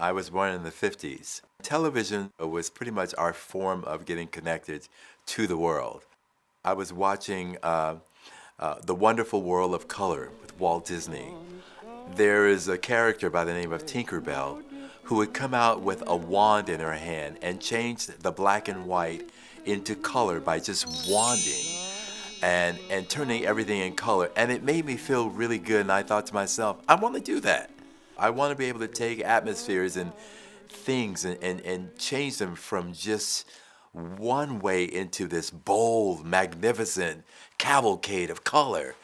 I was born in the 50s. Television was pretty much our form of getting connected to the world. I was watching The Wonderful World of Color with Walt Disney. There is a character by the name of Tinkerbell who would come out with a wand in her hand and change the black and white into color by just wanding and turning everything in color. And it made me feel really good, and I thought to myself, I want to do that. I want to be able to take atmospheres and things and change them from just one way into this bold, magnificent cavalcade of color.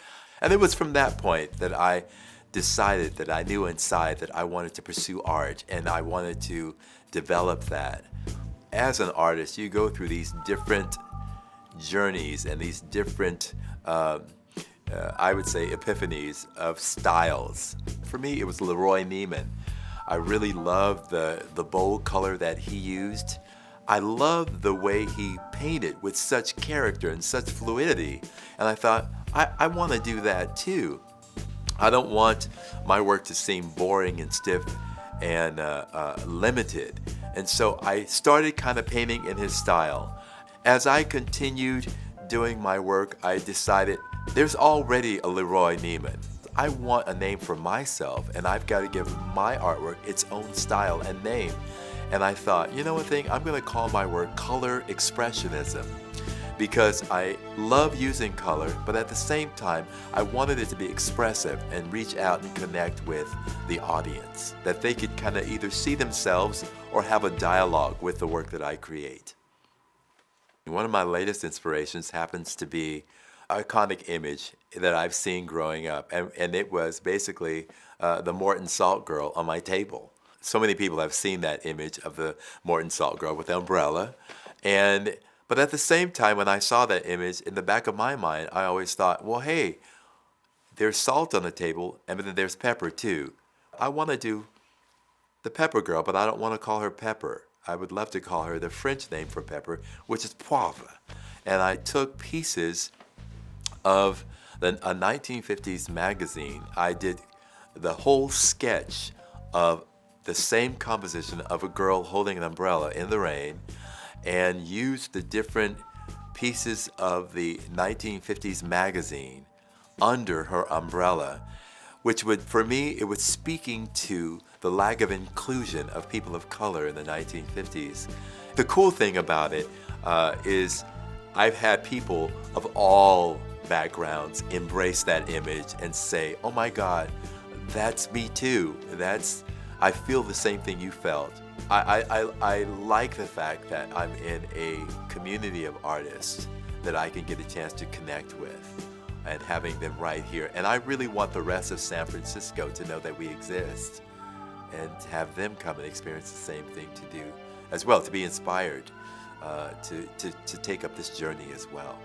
And it was from that point that I decided that I knew inside that I wanted to pursue art and I wanted to develop that. As an artist, you go through these different journeys and these different, I would say, epiphanies of styles. For me, it was Leroy Neiman. I really loved the bold color that he used. I loved the way he painted with such character and such fluidity. And I thought, I want to do that too. I don't want my work to seem boring and stiff and limited. And so I started kind of painting in his style. As I continued doing my work, I decided there's already a Leroy Neiman. I want a name for myself, and I've got to give my artwork its own style and name. And I thought, you know what thing, I'm going to call my work Color Expressionism, because I love using color, but at the same time, I wanted it to be expressive and reach out and connect with the audience, that they could kind of either see themselves or have a dialogue with the work that I create. One of my latest inspirations happens to be an iconic image that I've seen growing up, and it was basically the Morton Salt Girl on my table. So many people have seen that image of the Morton Salt Girl with the umbrella, but at the same time, when I saw that image, in the back of my mind, I always thought, well, hey, there's salt on the table, and then there's pepper too. I want to do the Pepper Girl, but I don't want to call her Pepper. I would love to call her the French name for pepper, which is poivre. And I took pieces of a 1950s magazine. I did the whole sketch of the same composition of a girl holding an umbrella in the rain, and used the different pieces of the 1950s magazine under her umbrella, which would, for me, it was speaking to the lack of inclusion of people of color in the 1950s. The cool thing about it is I've had people of all backgrounds embrace that image and say, oh my God, that's me too. I feel the same thing you felt. I like the fact that I'm in a community of artists that I can get a chance to connect with and having them right here. And I really want the rest of San Francisco to know that we exist and have them come and experience the same thing to do as well, to be inspired to take up this journey as well.